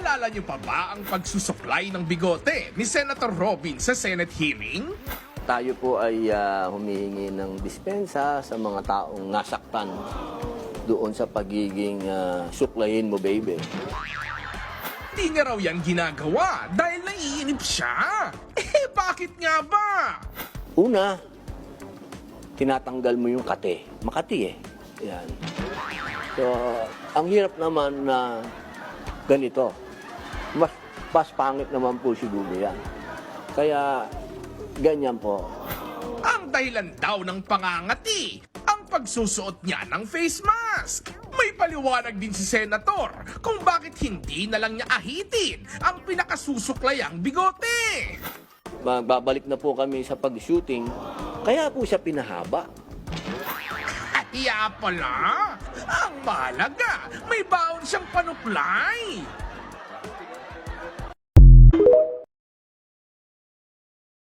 Naalala niyo pa ba ang pagsusuklay ng bigote ni Senator Robin sa Senate hearing? Tayo po ay humihingi ng dispensa sa mga taong nasaktan doon sa pagiging suklayin mo, baby. Di niya raw yan ginagawa dahil naiinip siya. Bakit nga ba? Una, tinatanggal mo yung kate. Makati eh. Yan. So, ang hirap naman na ganito. Mas pangit naman po siguro yan. Kaya, ganyan po. Ang dahilan daw ng pangangati, ang pagsusuot niya ng face mask. May paliwanag din si Senator kung bakit hindi na lang niya ahitin ang pinakasusuklayang bigote. Magbabalik na po kami sa pag-shooting, kaya po siya pinahaba. Kaya pala, ang mahalaga, may baon siyang panuklay.